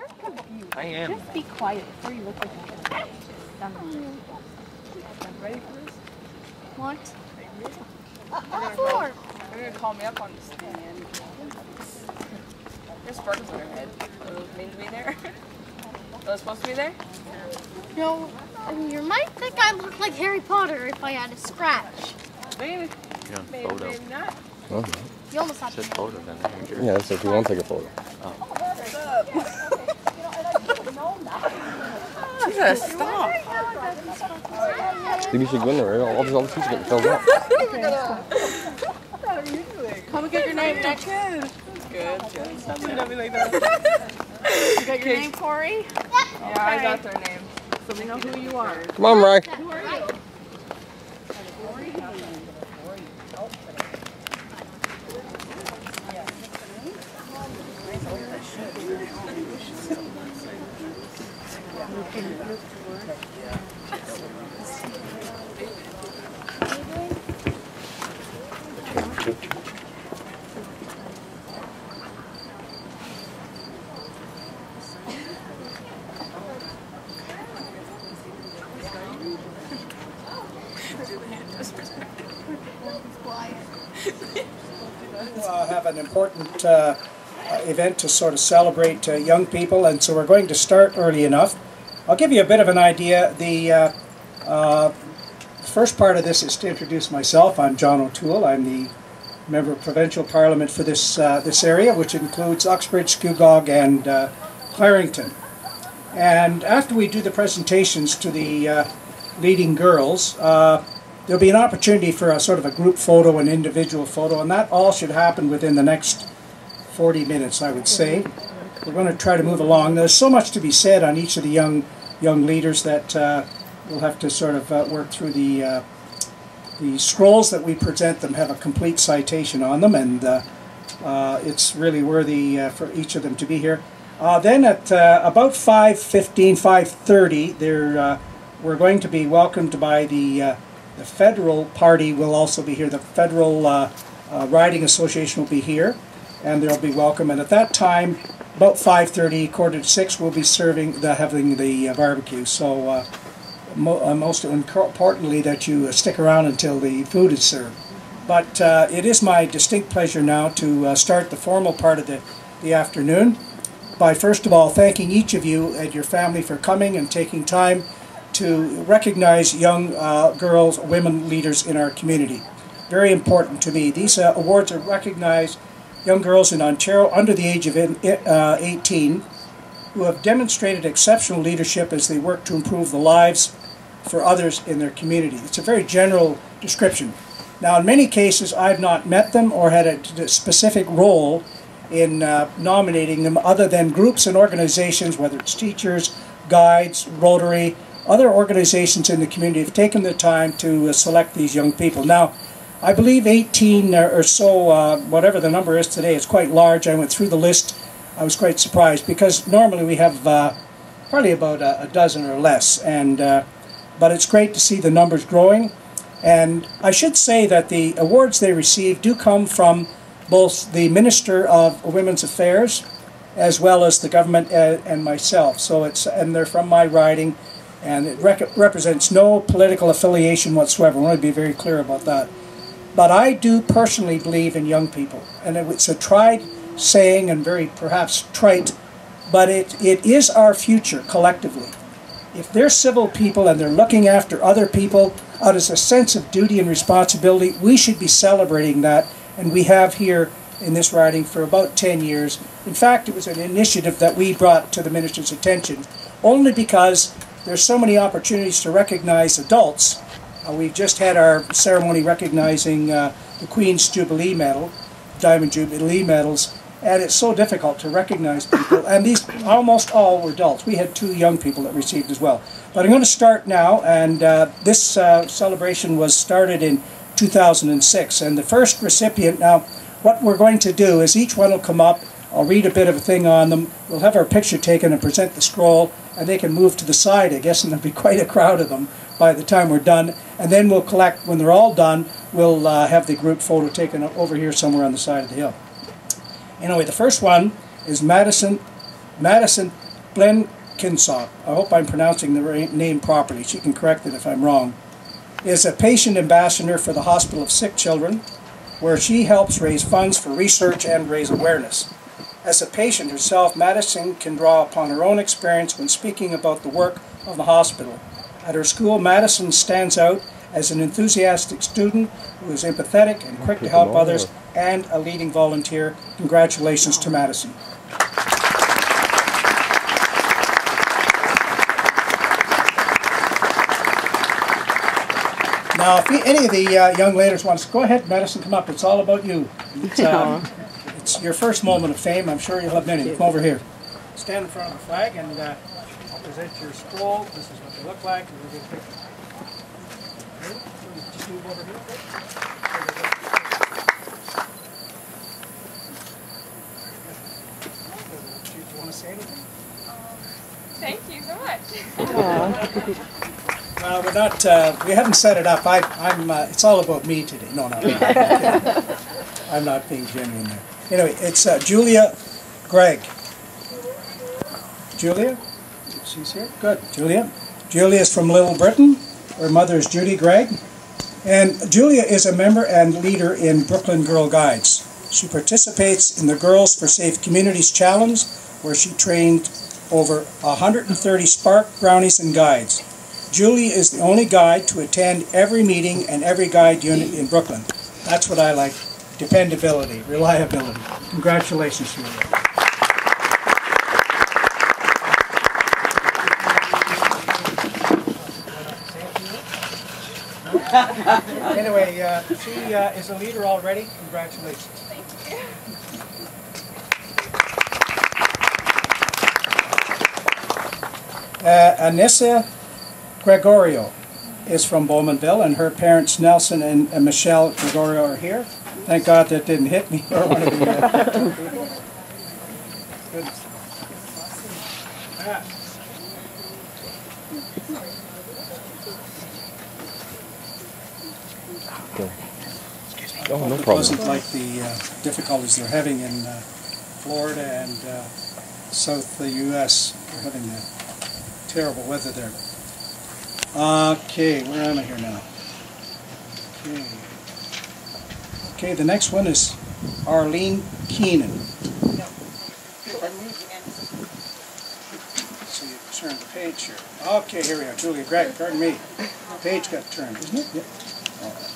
You're confused. I am. Just be quiet before you look like a Ready for this? What? You're gonna call me up on the stand. There's sparkles on her head. Are those meant to be there? Are those supposed to be there? No, you might think I look like Harry Potter if I had a scratch. Maybe. Yeah, Maybe, photo. maybe not. Oh, You almost had It says to. photo then. There. yeah, so if you want to take a photo. What's up? Jesus, stop. I think you should go in there. All the seats getting filled up. Come and get your name next. Good. Good. Stop looking at me like that. You got your name, Corey? Yeah, I got their name. So we know who you are. Come on, Ray. Who are you? Have an important event to sort of celebrate young people, and so we're going to start early enough. I'll give you a bit of an idea. The first part of this is to introduce myself. I'm John O'Toole. I'm the member of Provincial Parliament for this area, which includes Uxbridge, Scugog, and Clarington. And after we do the presentations to the leading girls, there'll be an opportunity for a sort of a group photo, an individual photo, and that all should happen within the next 40 minutes, I would say. We're going to try to move along. There's so much to be said on each of the young leaders that we'll have to sort of work through. The scrolls that we present them have a complete citation on them, and it's really worthy for each of them to be here. Then at about 5:15, 5:30, we're going to be welcomed by the federal party will also be here. The Federal Riding Association will be here, and they'll be welcome. And at that time, about 5:30, quarter to 6, we'll be having the barbecue. So most importantly, that you stick around until the food is served. But it is my distinct pleasure now to start the formal part of the afternoon by first of all thanking each of you and your family for coming and taking time to recognize young girls, women leaders in our community. Very important to me. These awards are recognize young girls in Ontario under the age of 18 who have demonstrated exceptional leadership as they work to improve the lives for others in their community. It's a very general description. Now, in many cases, I've not met them or had a specific role in nominating them other than groups and organizations, whether it's teachers, guides, Rotary, other organizations in the community have taken the time to select these young people. Now, I believe 18 or so, whatever the number is today, it's quite large. I went through the list. I was quite surprised because normally we have probably about a dozen or less, and but it's great to see the numbers growing. And I should say that the awards they receive do come from both the Minister of Women's Affairs as well as the government and myself. So and they're from my riding, and it represents no political affiliation whatsoever. I want to be very clear about that. But I do personally believe in young people, and it's a tried saying and very perhaps trite, but it is our future collectively. If they're civil people and they're looking after other people out of a sense of duty and responsibility, we should be celebrating that, and we have here in this riding for about 10 years. In fact, it was an initiative that we brought to the Minister's attention only because there's so many opportunities to recognize adults. We've just had our ceremony recognizing the Queen's Jubilee Medal, Diamond Jubilee Medals, and it's so difficult to recognize people, and these almost all were adults. We had 2 young people that received as well. But I'm going to start now, and this celebration was started in 2006, and the first recipient, now what we're going to do is each one will come up, I'll read a bit of a thing on them, we'll have our picture taken and present the scroll, and they can move to the side, I guess, and there'll be quite a crowd of them by the time we're done, and then we'll collect, when they're all done, we'll have the group photo taken over here somewhere on the side of the hill. Anyway, the first one is Madison Glenn Kinsop, I hope I'm pronouncing the name properly, she can correct it if I'm wrong, is a patient ambassador for the Hospital of Sick Children, where she helps raise funds for research and raise awareness. As a patient herself, Madison can draw upon her own experience when speaking about the work of the hospital. At her school, Madison stands out as an enthusiastic student who is empathetic and quick to help others and a leading volunteer. Congratulations to Madison. Now, if any of the young ladies want to go ahead, Madison, come up. It's all about you. It's your first moment of fame. I'm sure you'll have many. Come over here. Stand in front of the flag and I'll present your scroll. This is what they look like. And we'll get a picture. Just move over here. Do you want to say anything? Thank you so much. We're not. We haven't set it up. It's all about me today. No, no. I'm not being genuine there. Anyway, it's Julia Gregg. Julia, she's here. Good, Julia. Julia is from Little Britain. Her mother is Judy Gregg, and Julia is a member and leader in Brooklyn Girl Guides. She participates in the Girls for Safe Communities Challenge, where she trained over 130 Spark Brownies and guides. Julie is the only guide to attend every meeting and every guide unit in Brooklyn. That's what I like. Dependability, reliability. Congratulations, Julia. Anyway, she is a leader already. Congratulations. Thank you. Anissa Gregorio is from Bowmanville, and her parents Nelson and Michelle Gregorio are here. Thank God that didn't hit me or one of the people. Goodness. Oh, no It problem. wasn't like the difficulties they're having in Florida and south the U.S. They're having terrible weather there. Okay, where am I here now? Okay, the next one is Arlene Keenan. So you turn the page here. Okay, here we are. Julia Gregg, pardon me. The page got turned, isn't it? Yep. All right.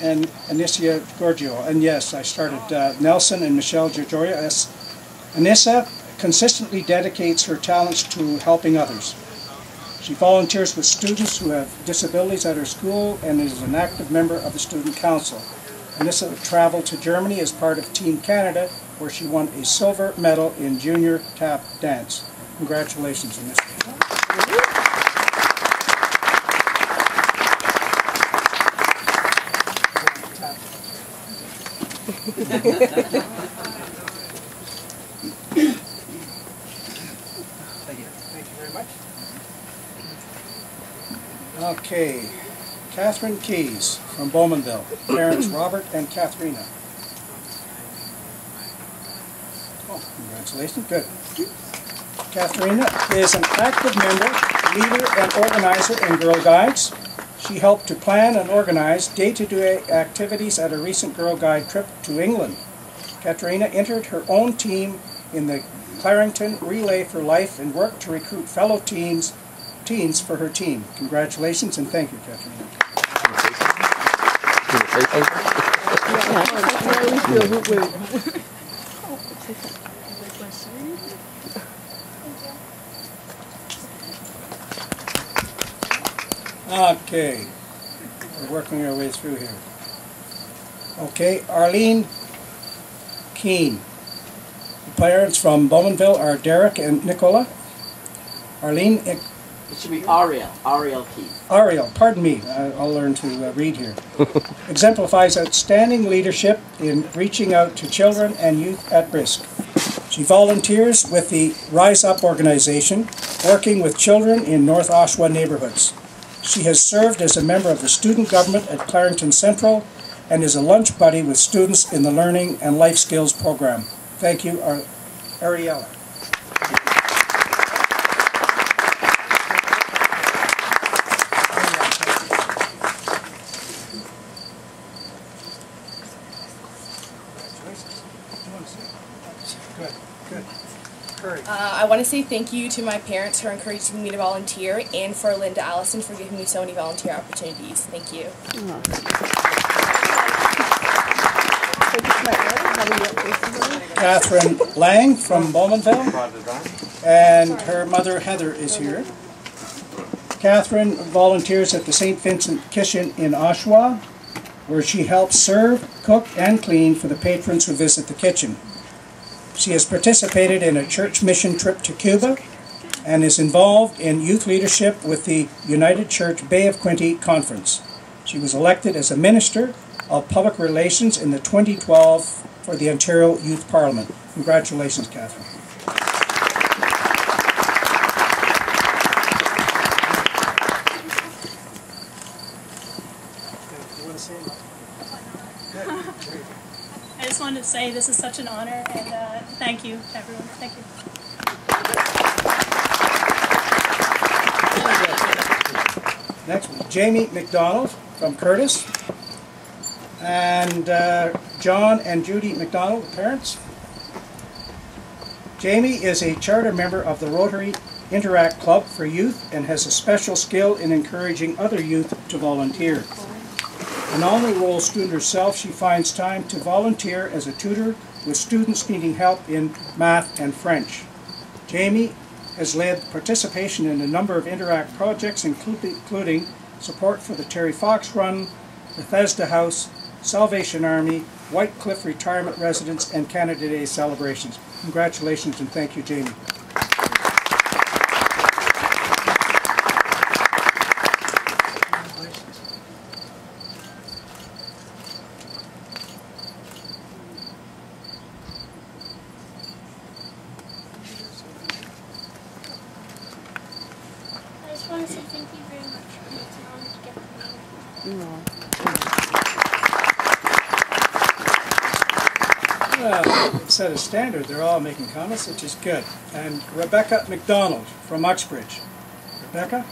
And Anissa Giorgio. And yes, I started Nelson and Michelle Giorgio. Anissa consistently dedicates her talents to helping others. She volunteers with students who have disabilities at her school and is an active member of the Student Council. Anissa traveled to Germany as part of Team Canada, where she won a silver medal in junior tap dance. Congratulations, Anissa. Thank you very much. Okay, Catherine Keys from Bowmanville. Parents Robert and Katharina. Oh, congratulations, good. Katharina is an active member, leader, and organizer in Girl Guides. She helped to plan and organize day-to-day activities at a recent Girl Guide trip to England. Katharina entered her own team in the Clarington Relay for Life and worked to recruit fellow teens for her team. Congratulations and thank you, Katharina. Okay, we're working our way through here. Okay, Arlene Keene. The parents from Bowmanville are Derek and Nicola. Arlene, It should be Ariel Key. Ariel, pardon me, I'll learn to read here. Exemplifies outstanding leadership in reaching out to children and youth at risk. She volunteers with the Rise Up organization, working with children in North Oshawa neighborhoods. She has served as a member of the student government at Clarington Central and is a lunch buddy with students in the Learning and Life Skills program. Thank you, Ariella. Good, good. Courage. I want to say thank you to my parents for encouraging me to volunteer, and for Linda Allison for giving me so many volunteer opportunities. Thank you. Catherine Lang from Bowmanville, and her mother Heather is here. Catherine volunteers at the St. Vincent Kitchen in Oshawa, where she helps serve, cook, and clean for the patrons who visit the kitchen. She has participated in a church mission trip to Cuba and is involved in youth leadership with the United Church Bay of Quinte Conference. She was elected as a Minister of Public Relations in the 2012 for the Ontario Youth Parliament. Congratulations, Catherine. I just wanted to say this is such an honor, and thank you to everyone. Thank you. Next, Jamie McDonald from Curtis, and John and Judy McDonald, the parents. Jamie is a charter member of the Rotary Interact Club for Youth and has a special skill in encouraging other youth to volunteer. An honor roll student herself, she finds time to volunteer as a tutor with students needing help in math and French. Jamie has led participation in a number of Interact projects, including support for the Terry Fox Run, Bethesda House, Salvation Army, White Cliff Retirement Residence, and Canada Day celebrations. Congratulations and thank you, Jamie. I just want to say thank you very much. It's an honor to get the name. Well, it set a standard. They're all making comments, which is good. And Rebecca McDonald from Uxbridge. Rebecca?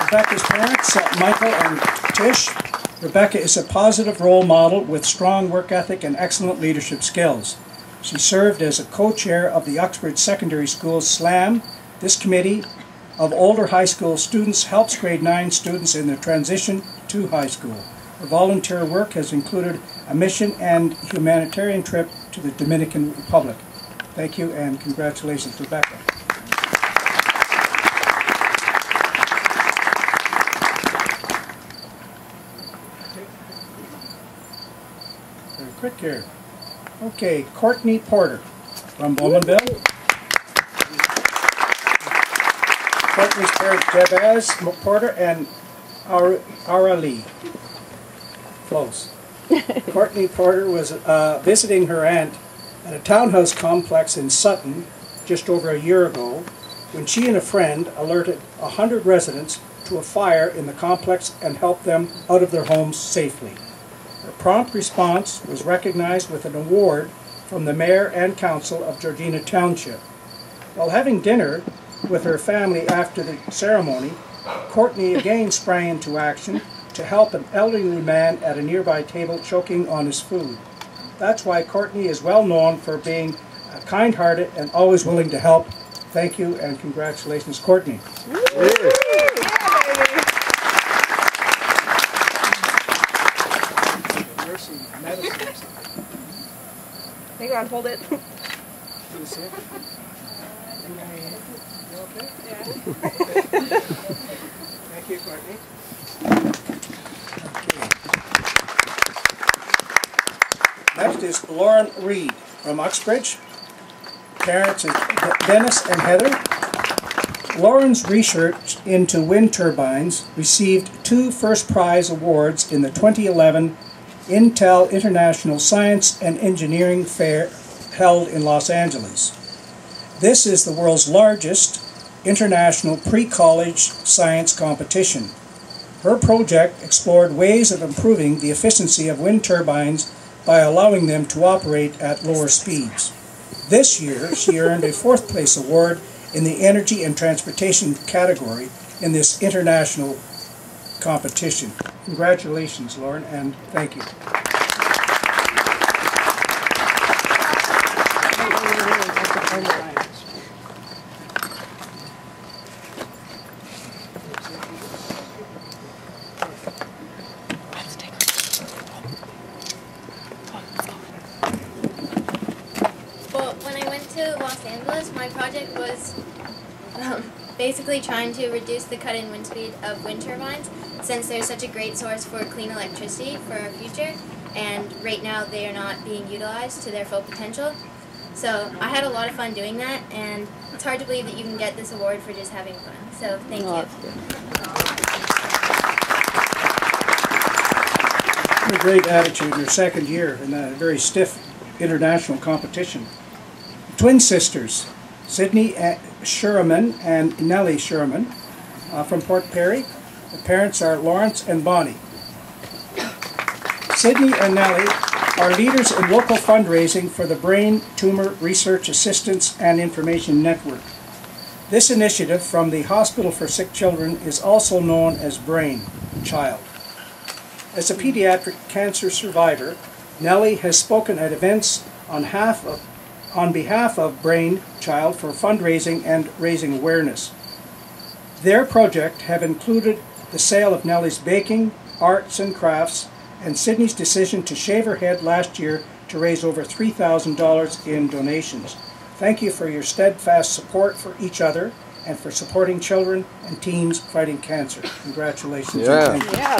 Rebecca's parents, Michael and Tish. Rebecca is a positive role model with strong work ethic and excellent leadership skills. She served as a co-chair of the Uxbridge Secondary School SLAM. This committee of older high school students helps grade 9 students in their transition to high school. Her volunteer work has included a mission and humanitarian trip to the Dominican Republic. Thank you and congratulations, Rebecca. Very quick here. Okay, Courtney Porter from Bowmanville. Courtney's parents, Jabez Porter and Ara Lee. Close. Courtney Porter was visiting her aunt at a townhouse complex in Sutton just over a year ago when she and a friend alerted 100 residents to a fire in the complex and helped them out of their homes safely. Her prompt response was recognized with an award from the Mayor and Council of Georgina Township. While having dinner with her family after the ceremony, Courtney again sprang into action to help an elderly man at a nearby table choking on his food. That's why Courtney is well known for being kind-hearted and always willing to help. Thank you and congratulations, Courtney. Hang on, hold it. Thank you, Courtney. Next is Lauren Reed from Uxbridge. Parents is Dennis and Heather. Lauren's research into wind turbines received 2 first prize awards in the 2011 Intel International Science and Engineering Fair held in Los Angeles. This is the world's largest international pre-college science competition. Her project explored ways of improving the efficiency of wind turbines by allowing them to operate at lower speeds. This year, she earned a 4th place award in the Energy and Transportation category in this international competition. Congratulations, Lauren, and thank you. Los Angeles. My project was basically trying to reduce the cut-in wind speed of wind turbines, since they're such a great source for clean electricity for our future, and right now they are not being utilized to their full potential. So I had a lot of fun doing that, and it's hard to believe that you can get this award for just having fun. So thank you. A great attitude in your second year in a very stiff international competition. Twin sisters, Sydney Sherman and Nellie Sherman from Port Perry. The parents are Lawrence and Bonnie. Sydney and Nellie are leaders in local fundraising for the Brain Tumor Research Assistance and Information Network. This initiative from the Hospital for Sick Children is also known as Brain Child. As a pediatric cancer survivor, Nellie has spoken at events on behalf of Brain Child for fundraising and raising awareness. Their project have included the sale of Nellie's baking, arts and crafts, and Sydney's decision to shave her head last year to raise over $3,000 in donations. Thank you for your steadfast support for each other and for supporting children and teens fighting cancer. Congratulations. Yeah. And thank you. Yeah.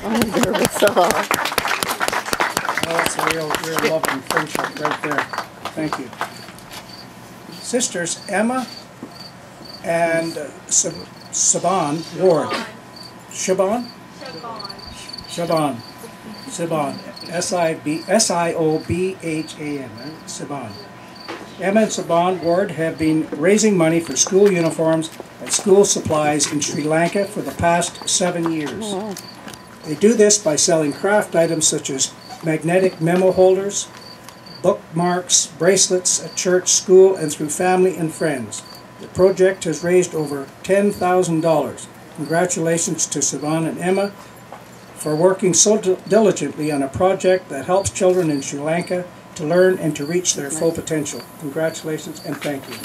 I'm nervous. Oh, that's a real love and friendship right there. Thank you. Sisters Emma and Saban Ward. Shaban? Shaban. Saban. S-I-O-B-H-A-N. Saban. Emma and Saban Ward have been raising money for school uniforms and school supplies in Sri Lanka for the past 7 years. They do this by selling craft items such as magnetic memo holders, bookmarks, bracelets at church, school, and through family and friends. The project has raised over $10,000. Congratulations to Saban and Emma for working so diligently on a project that helps children in Sri Lanka to learn and to reach their full potential. Congratulations and thank you.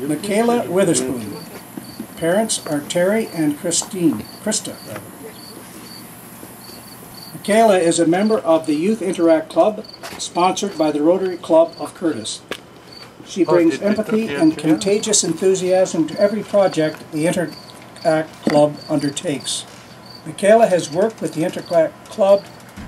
Michaela Witherspoon. Parents are Terry and Krista. Michaela is a member of the Youth Interact Club, sponsored by the Rotary Club of Curtis. She brings empathy and contagious enthusiasm to every project the Interact Club undertakes. Michaela has worked with the Interact Club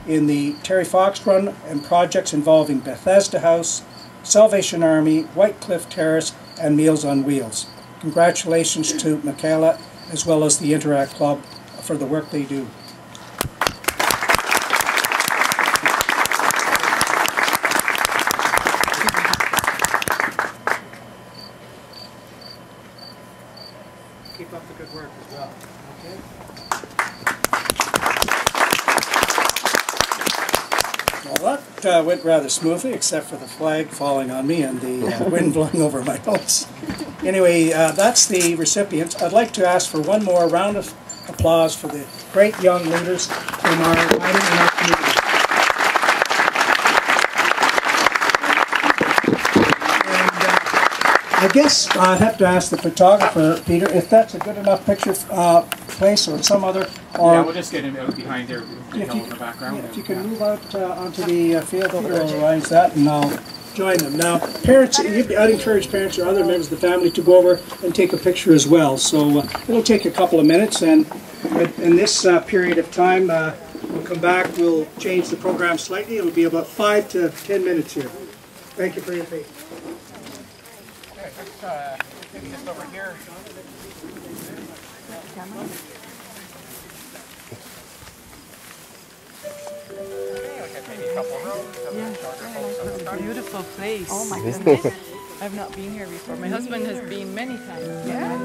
in the Terry Fox Run and projects involving Bethesda House, Salvation Army, White Cliff Terrace, and Meals on Wheels. Congratulations to Michaela as well as the Interact Club for the work they do. Keep up the good work as well. Okay? Well, that went rather smoothly, except for the flag falling on me and the wind blowing over my nose. Anyway, that's the recipients. I'd like to ask for one more round of applause for the great young leaders from our community. I guess I'd have to ask the photographer, Peter, if that's a good enough picture place or some other. Or yeah, we'll just get him out behind there in the background. Yeah, if you can move out onto the field, Peter will arrange that and I'll join them. Now, parents, I'd encourage parents or other members of the family to go over and take a picture as well. So it'll take a couple of minutes, and in this period of time, we'll come back, we'll change the program slightly. It'll be about 5 to 10 minutes here. Thank you for your patience. Maybe just over here. Okay, maybe. Beautiful place. Oh my goodness. I've not been here before. My husband has been many times. Yeah.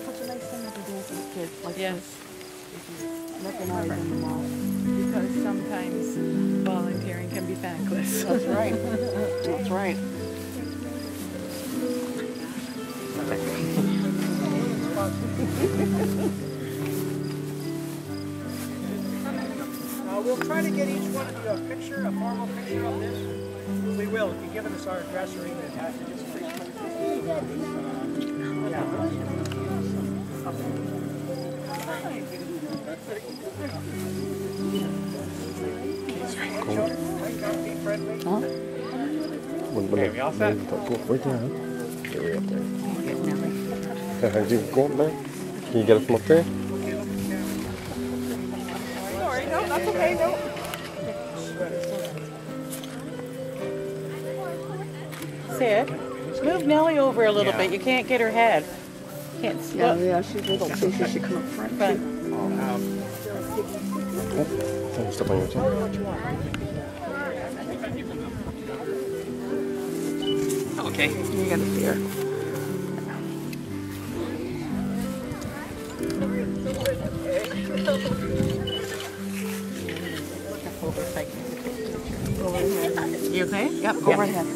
Such a nice thing to do for the kids. Like Yes. recognizing them all. Because sometimes volunteering can be thankless. That's right. That's right. We'll try to get each one of you a picture, a formal picture of this. We will. If you've given us our address or email, just be friendly. When we all set? Where's the way up there. You go up there? Can you get us from up there? Sorry, no, that's okay, no. Sid, move Nellie over a little bit. You can't get her head. Can't see. Yeah, she's little too. She should come up front too. Oh, step on your toe. Okay. You gotta see her. You okay? Yep, go right ahead.